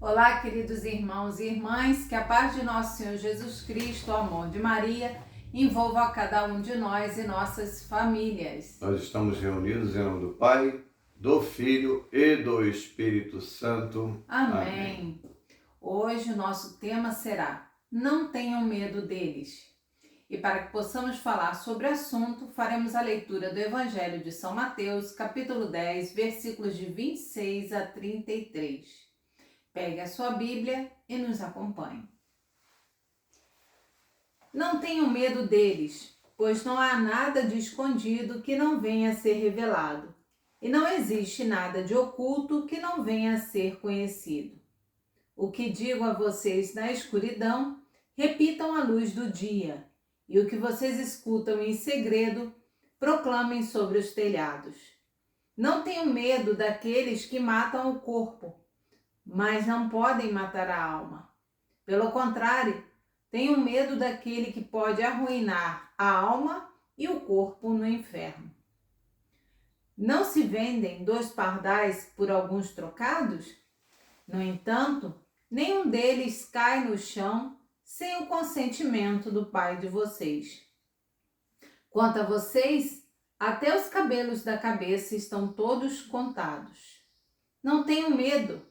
Olá, queridos irmãos e irmãs, que a paz de nosso Senhor Jesus Cristo, o amor de Maria, envolva a cada um de nós e nossas famílias. Nós estamos reunidos em nome do Pai, do Filho e do Espírito Santo. Amém. Hoje o nosso tema será: Não tenham medo deles. E para que possamos falar sobre o assunto, faremos a leitura do Evangelho de São Mateus, capítulo 10, versículos de 26 a 33. Pegue a sua Bíblia e nos acompanhe. Não tenham medo deles, pois não há nada de escondido que não venha a ser revelado, e não existe nada de oculto que não venha a ser conhecido. O que digo a vocês na escuridão, repitam à luz do dia, e o que vocês escutam em segredo, proclamem sobre os telhados. Não tenham medo daqueles que matam o corpo, mas não podem matar a alma. Pelo contrário, tenham medo daquele que pode arruinar a alma e o corpo no inferno. Não se vendem 2 pardais por alguns trocados? No entanto, nenhum deles cai no chão sem o consentimento do Pai de vocês. Quanto a vocês, até os cabelos da cabeça estão todos contados. Não tenham medo,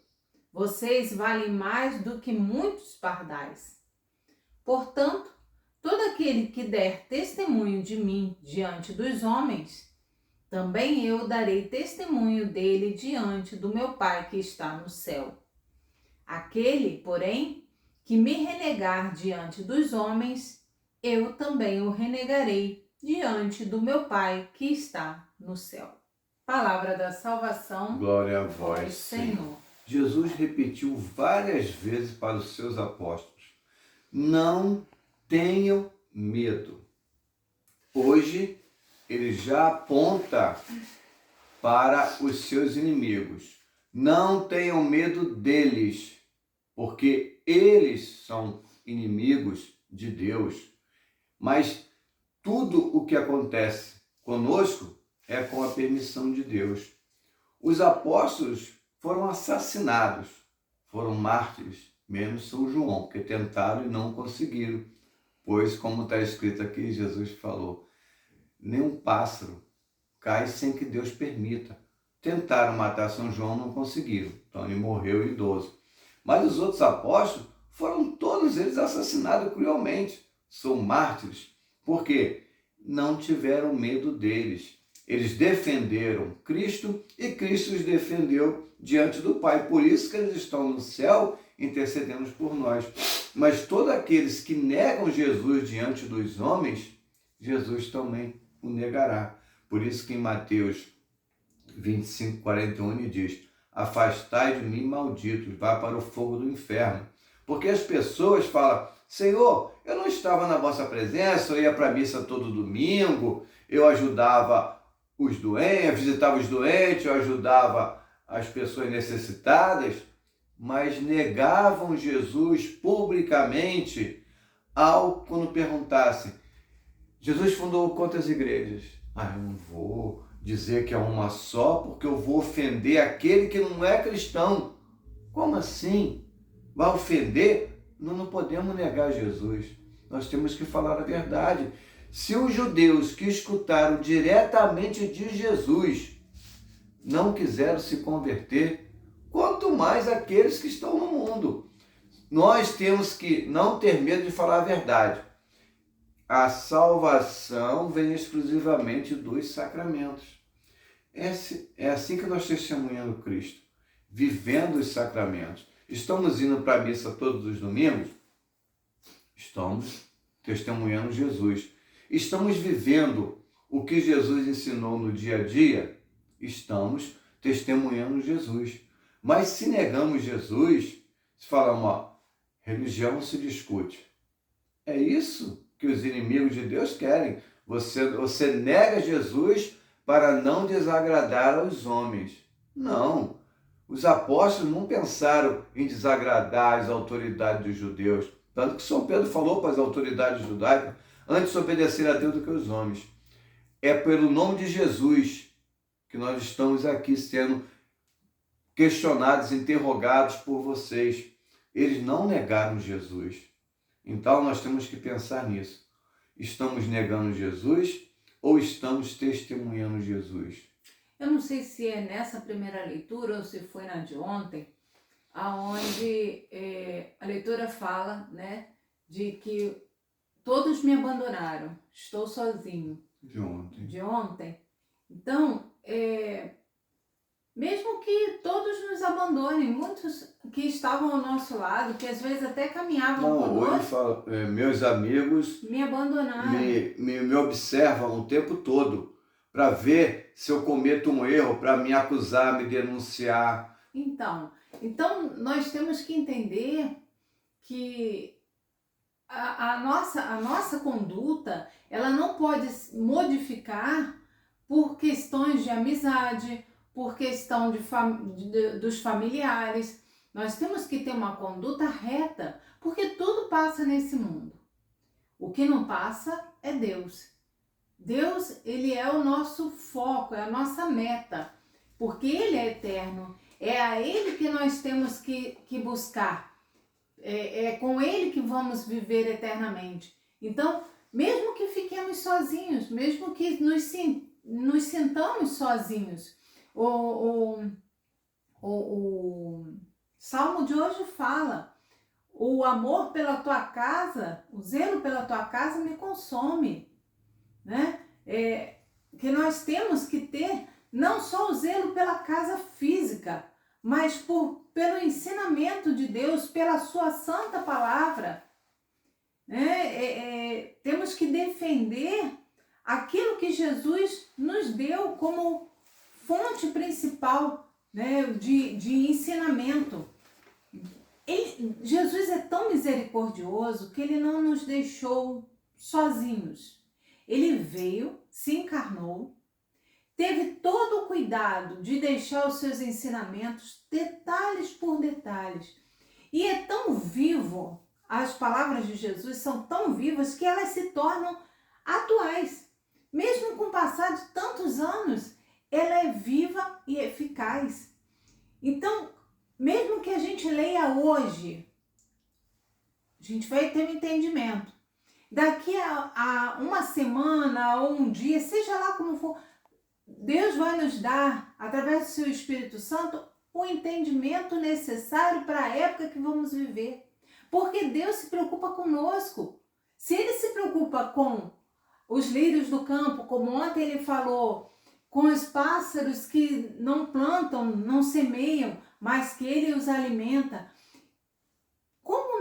vocês valem mais do que muitos pardais. Portanto, todo aquele que der testemunho de mim diante dos homens, também eu darei testemunho dele diante do meu Pai que está no céu. Aquele, porém, que me renegar diante dos homens, eu também o renegarei diante do meu Pai que está no céu. Palavra da salvação. Glória a vós, Senhor. Jesus repetiu várias vezes para os seus apóstolos: não tenham medo. Hoje, ele já aponta para os seus inimigos. Não tenham medo deles, porque eles são inimigos de Deus. Mas tudo o que acontece conosco é com a permissão de Deus. Os apóstolos foram assassinados, foram mártires, menos São João, porque tentaram e não conseguiram. Pois, como está escrito aqui, Jesus falou: nenhum pássaro cai sem que Deus permita. Tentaram matar São João, não conseguiram, então ele morreu idoso. Mas os outros apóstolos foram todos eles assassinados cruelmente, são mártires, porque não tiveram medo deles. Eles defenderam Cristo e Cristo os defendeu diante do Pai. Por isso que eles estão no céu intercedendo por nós. Mas todos aqueles que negam Jesus diante dos homens, Jesus também o negará. Por isso que em Mateus 25, 41 ele diz: afastai de mim, malditos, vá para o fogo do inferno. Porque as pessoas falam: Senhor, eu não estava na vossa presença, eu ia para a missa todo domingo, eu ajudava os doentes, visitava os doentes, eu ajudava as pessoas necessitadas, mas negavam Jesus publicamente quando perguntassem: Jesus fundou quantas igrejas? Eu não vou dizer que é uma só, porque eu vou ofender aquele que não é cristão. Como assim? Vai ofender? Nós não podemos negar Jesus. Nós temos que falar a verdade. Se os judeus que escutaram diretamente de Jesus não quiseram se converter, quanto mais aqueles que estão no mundo. Nós temos que não ter medo de falar a verdade. A salvação vem exclusivamente dos sacramentos. É assim que nós testemunhamos Cristo, vivendo os sacramentos. Estamos indo para a missa todos os domingos? Estamos testemunhando Jesus. Estamos vivendo o que Jesus ensinou no dia a dia? Estamos testemunhando Jesus. Mas se negamos Jesus, se falamos, religião se discute. É isso que os inimigos de Deus querem. Você nega Jesus para não desagradar aos homens. Não. Os apóstolos não pensaram em desagradar as autoridades dos judeus. Tanto que São Pedro falou para as autoridades judaicas: antes obedecer a Deus do que os homens. É pelo nome de Jesus que nós estamos aqui sendo questionados, interrogados por vocês. Eles não negaram Jesus. Então nós temos que pensar nisso. Estamos negando Jesus ou estamos testemunhando Jesus? Eu não sei se é nessa primeira leitura ou se foi na de ontem, aonde a leitura fala, né, de que todos me abandonaram, estou sozinho. De ontem. De ontem. Então, mesmo que todos nos abandonem, muitos que estavam ao nosso lado, que às vezes até caminhavam Não, hoje conosco, fala, meus amigos me abandonaram. me observam o tempo todo para ver se eu cometo um erro, para me acusar, me denunciar. Então nós temos que entender que a nossa conduta, ela não pode modificar por questões de amizade, por questão dos familiares. Nós temos que ter uma conduta reta, porque tudo passa nesse mundo. O que não passa é Deus. Deus, ele é o nosso foco, é a nossa meta, porque ele é eterno. É a ele que nós temos que buscar. É com ele que vamos viver eternamente. Então, mesmo que fiquemos sozinhos, mesmo que nos sintamos sozinhos, o Salmo de hoje fala: o amor pela tua casa, o zelo pela tua casa me consome, né? Que nós temos que ter não só o zelo pela casa física, mas pelo ensinamento de Deus, pela sua santa palavra. Temos que defender aquilo que Jesus nos deu como fonte principal, né, de ensinamento. Jesus é tão misericordioso que ele não nos deixou sozinhos. Ele veio, se encarnou, teve todo o cuidado de deixar os seus ensinamentos, detalhes por detalhes. E é tão vivo, as palavras de Jesus são tão vivas que elas se tornam atuais. Mesmo com o passar de tantos anos, ela é viva e eficaz. Então, mesmo que a gente leia hoje, a gente vai ter um entendimento. Daqui a uma semana ou um dia, seja lá como for, Deus vai nos dar, através do seu Espírito Santo, o entendimento necessário para a época que vamos viver. Porque Deus se preocupa conosco. Se ele se preocupa com os lírios do campo, como ontem ele falou, com os pássaros que não plantam, não semeiam, mas que ele os alimenta, como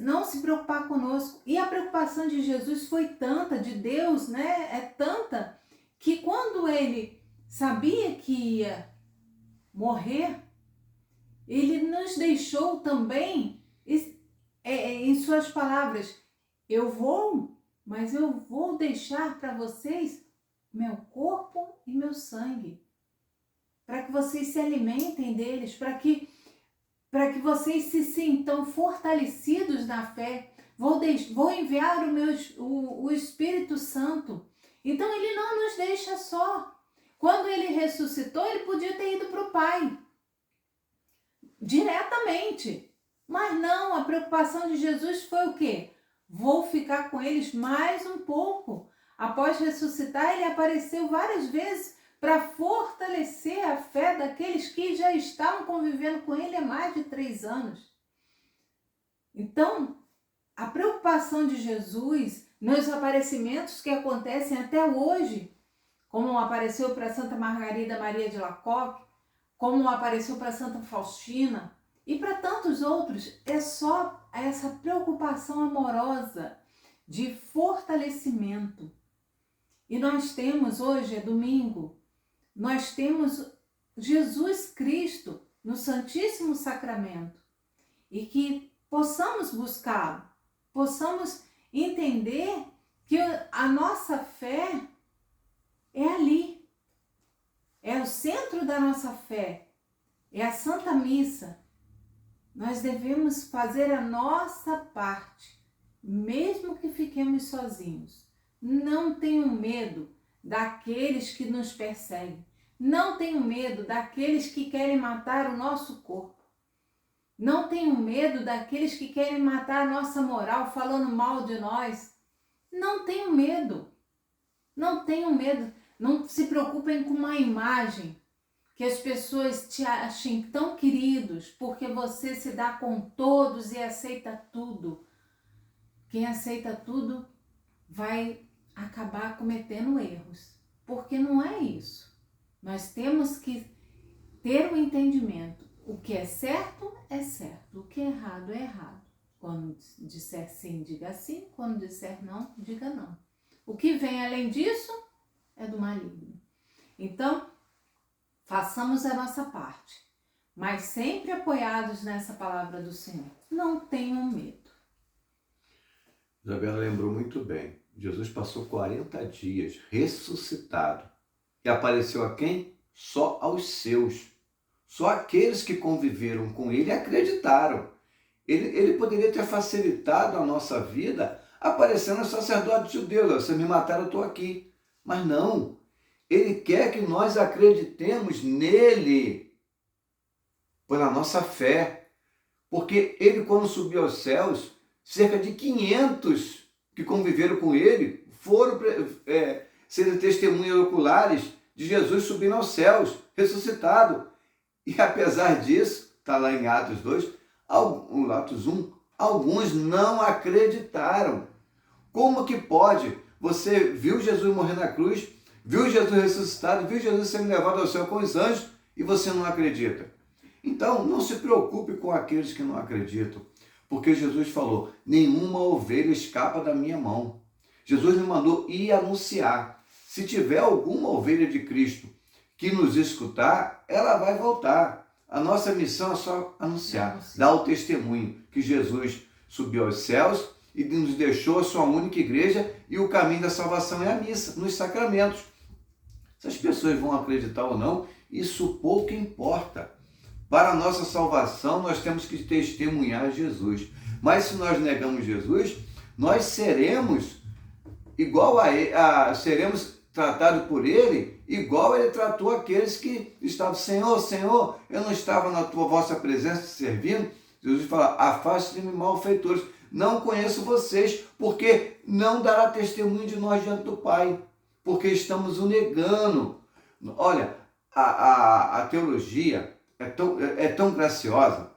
não se preocupar conosco? E a preocupação de Jesus foi tanta, de Deus, né? É tanta, que quando ele sabia que ia morrer, ele nos deixou também, em suas palavras, eu vou, mas eu vou deixar para vocês meu corpo e meu sangue, para que vocês se alimentem deles, para que vocês se sintam fortalecidos na fé. Vou enviar o Espírito Santo. Então ele não nos deixa só. Quando ele ressuscitou, ele podia ter ido para o Pai diretamente. Mas não, a preocupação de Jesus foi o quê? Vou ficar com eles mais um pouco. Após ressuscitar, ele apareceu várias vezes para fortalecer a fé daqueles que já estavam convivendo com ele há mais de 3 anos. Então, a preocupação de Jesus nos aparecimentos que acontecem até hoje, como apareceu para Santa Margarida Maria de Alacoque, como apareceu para Santa Faustina e para tantos outros, é só essa preocupação amorosa de fortalecimento. E nós temos, hoje é domingo, nós temos Jesus Cristo no Santíssimo Sacramento e que possamos buscá-lo, possamos entender que a nossa fé é ali, é o centro da nossa fé, é a Santa Missa. Nós devemos fazer a nossa parte, mesmo que fiquemos sozinhos. Não tenham medo daqueles que nos perseguem. Não tenho medo daqueles que querem matar o nosso corpo. Não tenho medo daqueles que querem matar a nossa moral, falando mal de nós. Não tenho medo. Não tenho medo. Não se preocupem com uma imagem, que as pessoas te achem tão queridos, porque você se dá com todos e aceita tudo. Quem aceita tudo vai acabar cometendo erros, porque não é isso. Nós temos que ter o entendimento. O que é certo, o que é errado. Quando disser sim, diga sim. Quando disser não, diga não. O que vem além disso é do maligno. Então, façamos a nossa parte, mas sempre apoiados nessa palavra do Senhor. Não tenham medo. Isabela lembrou muito bem. Jesus passou 40 dias ressuscitado e apareceu a quem? Só aos seus. Só aqueles que conviveram com ele acreditaram. Ele poderia ter facilitado a nossa vida aparecendo aos sacerdotes judeus. Vocês me mataram, eu estou aqui. Mas não. Ele quer que nós acreditemos nele pela nossa fé. Porque ele, quando subiu aos céus, cerca de 500 que conviveram com ele foram serem testemunhas oculares de Jesus subindo aos céus, ressuscitado. E apesar disso, está lá em Atos 2, Atos 1, alguns não acreditaram. Como que pode? Você viu Jesus morrer na cruz, viu Jesus ressuscitado, viu Jesus sendo levado ao céu com os anjos e você não acredita. Então, não se preocupe com aqueles que não acreditam, porque Jesus falou, nenhuma ovelha escapa da minha mão. Jesus me mandou ir anunciar. Se tiver alguma ovelha de Cristo que nos escutar, ela vai voltar. A nossa missão é só anunciar, dar o testemunho que Jesus subiu aos céus e nos deixou a sua única igreja e o caminho da salvação é a missa, nos sacramentos. Se as pessoas vão acreditar ou não, isso pouco importa. Para a nossa salvação, nós temos que testemunhar Jesus. Mas se nós negamos Jesus, nós seremos igual a ele, seremos tratados por ele igual ele tratou aqueles que estavam, Senhor, eu não estava na vossa presença te servindo. Jesus fala, afaste-me malfeitores, não conheço vocês, porque não dará testemunho de nós diante do Pai, porque estamos o negando. Olha, a teologia é tão graciosa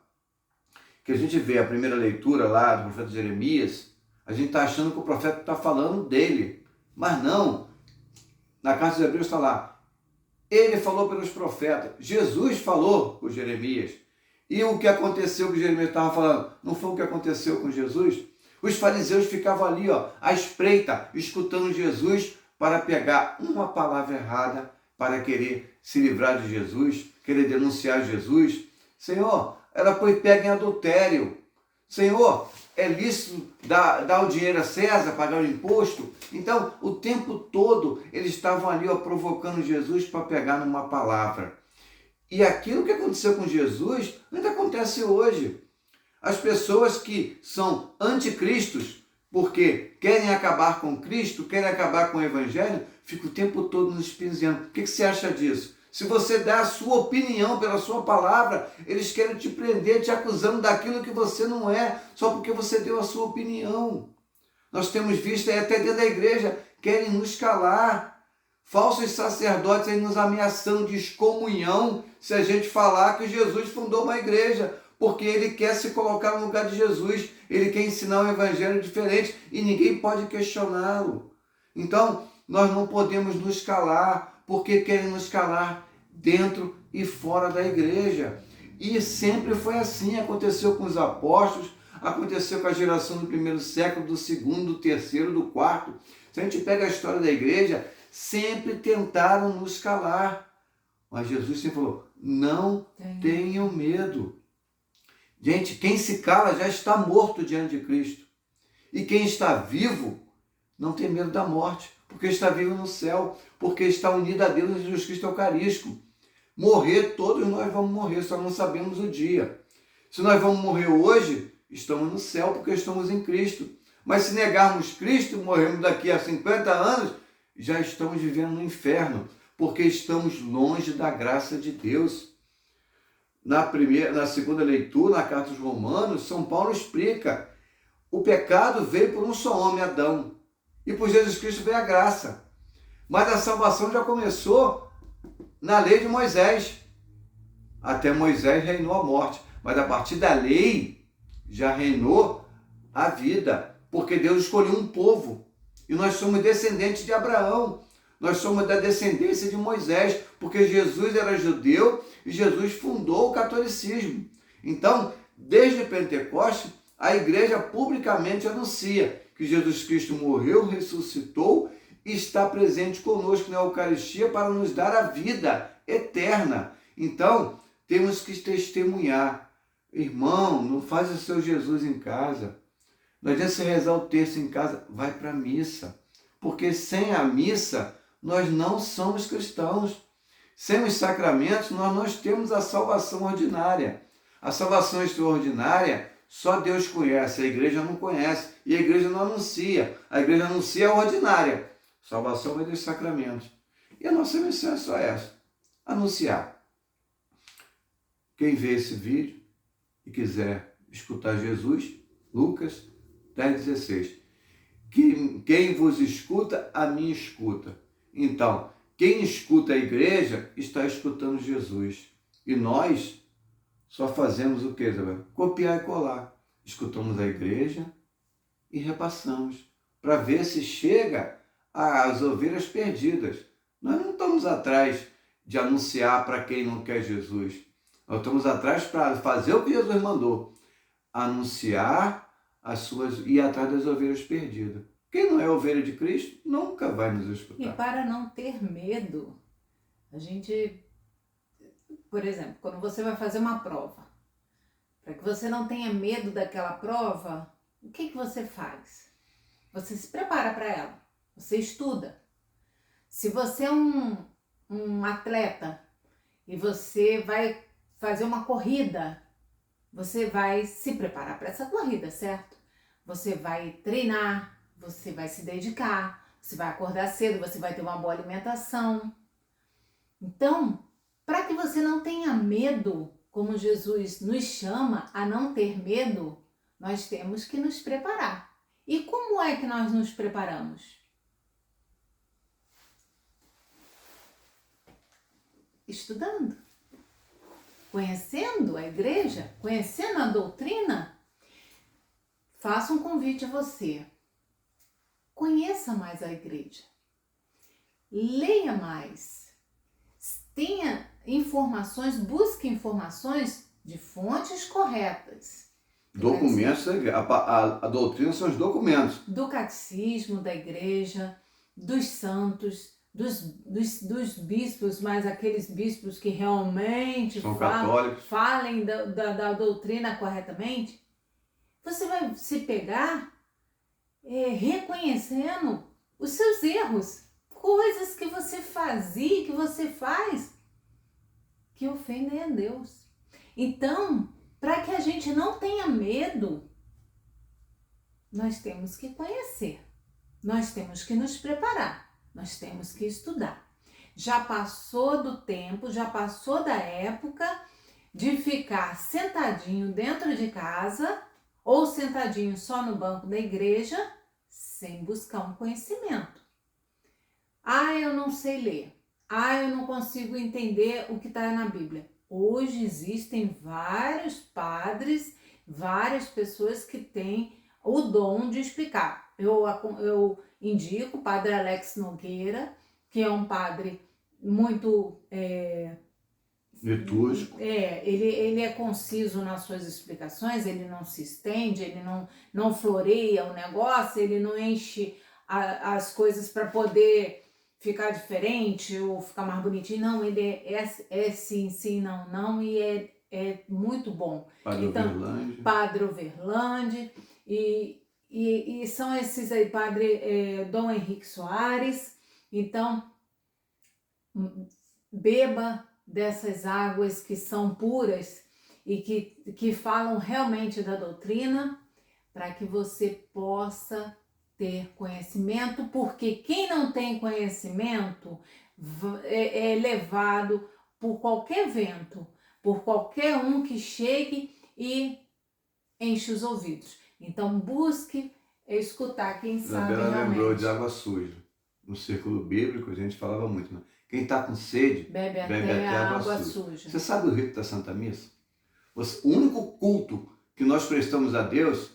que a gente vê a primeira leitura lá do profeta Jeremias, a gente está achando que o profeta está falando dele, mas não. Na carta dos Hebreus está lá, ele falou pelos profetas, Jesus falou por Jeremias. E o que aconteceu que Jeremias estava falando, não foi o que aconteceu com Jesus? Os fariseus ficavam ali, à espreita, escutando Jesus para pegar uma palavra errada, para querer se livrar de Jesus, querer denunciar Jesus. Senhor, ela foi pega em adultério. Senhor, é lícito dar o dinheiro a César, pagar o imposto? Então, o tempo todo, eles estavam ali provocando Jesus para pegar numa palavra. E aquilo que aconteceu com Jesus ainda acontece hoje. As pessoas que são anticristos, porque querem acabar com Cristo, querem acabar com o Evangelho, ficam o tempo todo nos espiando. O que você acha disso? Se você dá a sua opinião pela sua palavra, eles querem te prender, te acusando daquilo que você não é, só porque você deu a sua opinião. Nós temos visto aí até dentro da igreja, querem nos calar. Falsos sacerdotes aí nos ameaçando de excomunhão se a gente falar que Jesus fundou uma igreja, porque ele quer se colocar no lugar de Jesus, ele quer ensinar um evangelho diferente e ninguém pode questioná-lo. Então, nós não podemos nos calar, porque querem nos calar dentro e fora da igreja. E sempre foi assim, aconteceu com os apóstolos, aconteceu com a geração do primeiro século, do segundo, do terceiro, do quarto. Se a gente pega a história da igreja, sempre tentaram nos calar. Mas Jesus sempre falou, não tenham medo. Gente, quem se cala já está morto diante de Cristo. E quem está vivo não tem medo da morte, porque está vivo no céu, porque está unido a Deus em Jesus Cristo Eucarístico. Morrer, todos nós vamos morrer, só não sabemos o dia. Se nós vamos morrer hoje, estamos no céu, porque estamos em Cristo. Mas se negarmos Cristo, morremos daqui a 50 anos, já estamos vivendo no inferno, porque estamos longe da graça de Deus. Na segunda leitura, na carta aos Romanos, São Paulo explica: o pecado veio por um só homem, Adão, e por Jesus Cristo veio a graça. Mas a salvação já começou na lei de Moisés. Até Moisés reinou a morte, mas a partir da lei já reinou a vida, porque Deus escolheu um povo, e nós somos descendentes de Abraão, nós somos da descendência de Moisés, porque Jesus era judeu e Jesus fundou o catolicismo. Então, desde Pentecostes, a igreja publicamente anuncia que Jesus Cristo morreu, ressuscitou e está presente conosco na Eucaristia para nos dar a vida eterna. Então, temos que testemunhar. Irmão, não faz o seu Jesus em casa. Não adianta você rezar o terço em casa, vai para a missa. Porque sem a missa, nós não somos cristãos. Sem os sacramentos, nós não temos a salvação ordinária. A salvação extraordinária, só Deus conhece, a igreja não conhece. E a igreja não anuncia. A igreja anuncia a ordinária. Salvação é dos sacramentos. E a nossa missão é só essa: anunciar. Quem vê esse vídeo e quiser escutar Jesus, Lucas 10,16. Quem vos escuta, a mim escuta. Então, quem escuta a igreja está escutando Jesus. E nós só fazemos o quê, Isabel? Copiar e colar. Escutamos a igreja e repassamos, para ver se chega às ovelhas perdidas. Nós não estamos atrás de anunciar para quem não quer Jesus. Nós estamos atrás para fazer o que Jesus mandou. Anunciar e ir atrás das ovelhas perdidas. Quem não é ovelha de Cristo nunca vai nos escutar. E para não ter medo, a gente, por exemplo, quando você vai fazer uma prova, para que você não tenha medo daquela prova, o que você faz? Você se prepara para ela, você estuda. Se você é um atleta e você vai fazer uma corrida, você vai se preparar para essa corrida, certo? Você vai treinar, você vai se dedicar, você vai acordar cedo, você vai ter uma boa alimentação. Então, para que você não tenha medo, como Jesus nos chama a não ter medo, nós temos que nos preparar. E como é que nós nos preparamos? Estudando, conhecendo a igreja, conhecendo a doutrina. Faço um convite a você. Conheça mais a igreja. Leia mais. Tenha informações, busque informações de fontes corretas. Documentos, a doutrina são os documentos. Do catecismo da igreja, dos santos, dos bispos, mas aqueles bispos que realmente são católicos, falem da doutrina corretamente. Você vai se pegar reconhecendo os seus erros, coisas que você fazia, que você faz, que ofendem a Deus. Então, para que a gente não tenha medo, nós temos que conhecer, nós temos que nos preparar, nós temos que estudar. Já passou do tempo, já passou da época de ficar sentadinho dentro de casa ou sentadinho só no banco da igreja, sem buscar um conhecimento. Eu não sei ler. Eu não consigo entender o que está na Bíblia. Hoje existem vários padres, várias pessoas que têm o dom de explicar. Eu indico o padre Alex Nogueira, que é um padre muito... litúrgico. Ele é conciso nas suas explicações, ele não se estende, ele não floreia o negócio, ele não enche as coisas para poder ficar diferente ou ficar mais bonitinho. Não, ele é sim, não, e é muito bom. Padre Overlande. Padre Overlande, e são esses aí, Padre Dom Henrique Soares. Então, beba dessas águas que são puras e que falam realmente da doutrina, para que você possa ter conhecimento, porque quem não tem conhecimento é levado por qualquer vento, por qualquer um que chegue e enche os ouvidos. Então busque escutar quem sabe Isabela lembrou de realmente. água suja. No círculo bíblico a gente falava muito, né? Quem está com sede, Bebe bebe até até a água água suja. suja. Você sabe o rito da Santa Missa? O único culto que nós prestamos a Deus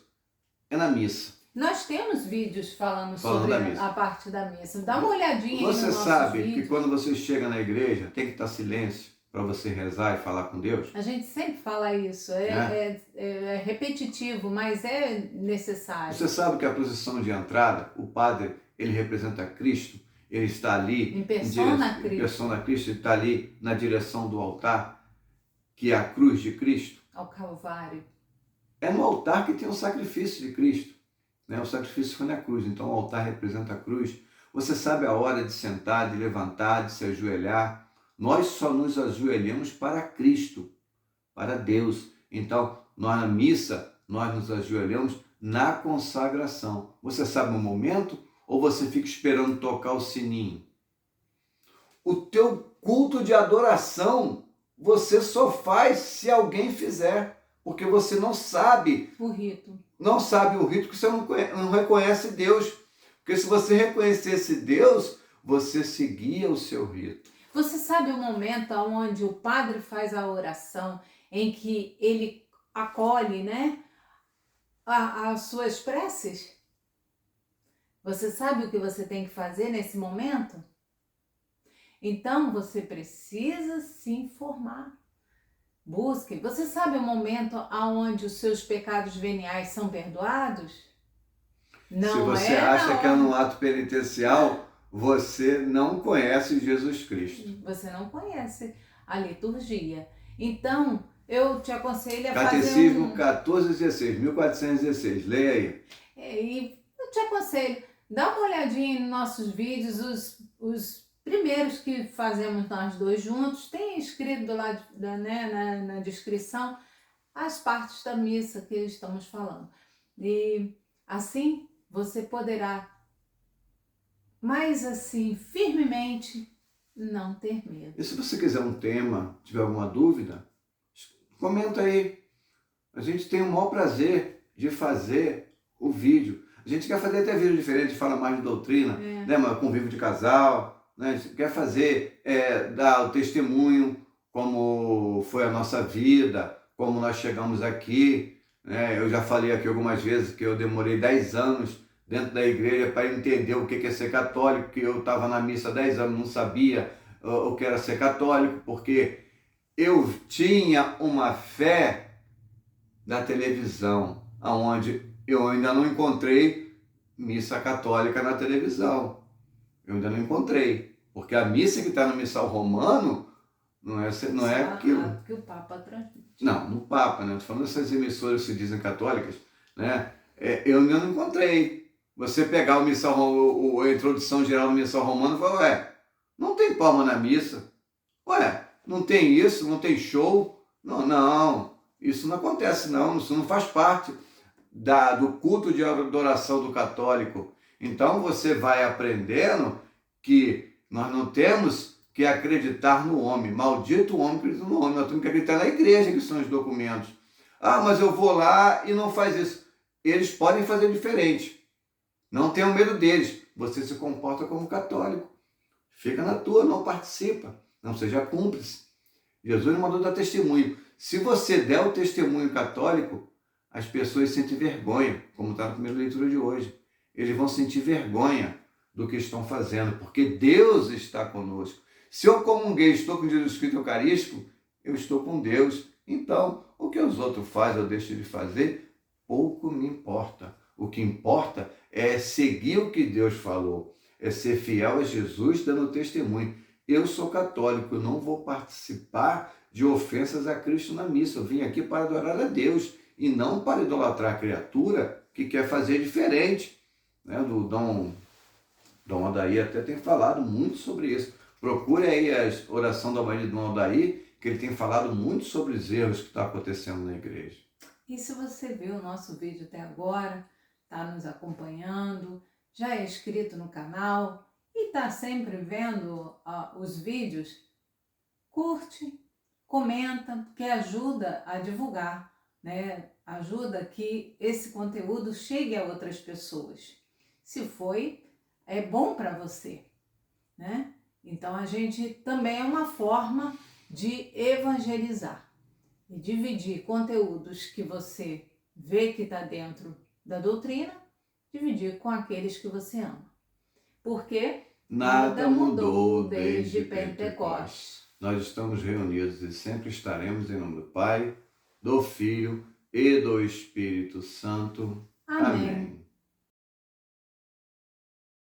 é na missa. Nós temos vídeos falando sobre da missa. a parte da missa. Dá uma olhadinha aí Você nos nossos sabe que vídeos. quando você chega na igreja tem que estar silêncio para você rezar e falar com Deus? A gente sempre fala isso. É repetitivo, mas é necessário. Você sabe que a procissão de entrada, o padre, ele representa Cristo, ele está ali Em persona Cristo. Em persona Cristo, ele está ali na direção do altar, que é a cruz de Cristo. Ao Calvário. É no altar que tem o sacrifício de Cristo. Né? O sacrifício foi na cruz, então o altar representa a cruz. Você sabe a hora de sentar, de levantar, de se ajoelhar. Nós só nos ajoelhamos para Cristo, para Deus. Então, nós na missa, nós nos ajoelhamos na consagração. Você sabe o momento ou você fica esperando tocar o sininho? O teu culto de adoração, você só faz se alguém fizer, porque você não sabe o rito. Não sabe o rito, porque você não reconhece Deus. Porque se você reconhecesse Deus, você seguia o seu rito. Você sabe o momento onde o padre faz a oração, em que ele acolhe, né, as suas preces? Você sabe o que você tem que fazer nesse momento? Então você precisa se informar. Busque. Você sabe o momento onde os seus pecados veniais são perdoados? Não. Se você acha que é num ato penitencial, você não conhece Jesus Cristo. Você não conhece a liturgia. Então, eu te aconselho a Catecismo fazer 1416, 1416. Leia aí. E eu te aconselho, dá uma olhadinha nos nossos vídeos, os primeiros que fazemos nós dois juntos, tem escrito do lado, na descrição as partes da missa que estamos falando. E assim você poderá, mais assim, firmemente, não ter medo. E se você quiser um tema, tiver alguma dúvida, comenta aí. A gente tem o maior prazer de fazer o vídeo. A gente quer fazer até vídeo diferente, fala mais de doutrina, né, mas convívio de casal. Né? A gente quer fazer, dar o testemunho, como foi a nossa vida, como nós chegamos aqui. Né? Eu já falei aqui algumas vezes que eu demorei 10 anos dentro da igreja para entender o que é ser católico, que eu estava na missa há 10 anos, não sabia o que era ser católico, porque eu tinha uma fé da televisão, onde eu ainda não encontrei missa católica na televisão. Eu ainda não encontrei, porque a missa que está no missal romano não é aquilo. Que o Papa transmite. Não, no Papa, né? Estou falando dessas emissoras que se dizem católicas, né? Eu ainda não encontrei. Você pegar o missal, a introdução geral do missal romano e falar, ué, não tem palma na missa. Ué, não tem isso, não tem show. Não, isso não acontece não, isso não faz parte do culto de adoração do católico. Então você vai aprendendo que nós não temos que acreditar no homem. Maldito o homem que acredita no homem. Nós temos que acreditar na igreja, que são os documentos. Ah, mas eu vou lá e não faz isso. Eles podem fazer diferente. Não tenham medo deles. Você se comporta como católico. Fica na tua, não participa. Não seja cúmplice. Jesus mandou dar testemunho. Se você der o testemunho católico, as pessoas sentem vergonha, como está na primeira leitura de hoje. Eles vão sentir vergonha do que estão fazendo, porque Deus está conosco. Se eu comunguei, estou com Jesus Cristo Eucarístico, eu estou com Deus. Então, o que os outros fazem ou deixam de fazer, pouco me importa. O que importa é seguir o que Deus falou, é ser fiel a Jesus dando testemunho. Eu sou católico, eu não vou participar de ofensas a Cristo na missa. Eu vim aqui para adorar a Deus e não para idolatrar a criatura que quer fazer diferente. Né? O Dom Odair até tem falado muito sobre isso. Procure aí a oração da manhã de Dom Odair, que ele tem falado muito sobre os erros que estão acontecendo na igreja. E se você viu o nosso vídeo até agora, está nos acompanhando, já é inscrito no canal e está sempre vendo os vídeos, curte, comenta, que ajuda a divulgar, né? Ajuda que esse conteúdo chegue a outras pessoas. Se foi, é bom para você, né? Então a gente também é uma forma de evangelizar e dividir conteúdos que você vê que está dentro da doutrina, dividir com aqueles que você ama. Porque Nada mudou desde desde Pentecostes. Nós estamos reunidos e sempre estaremos em nome do Pai, do Filho e do Espírito Santo. Amém. Amém.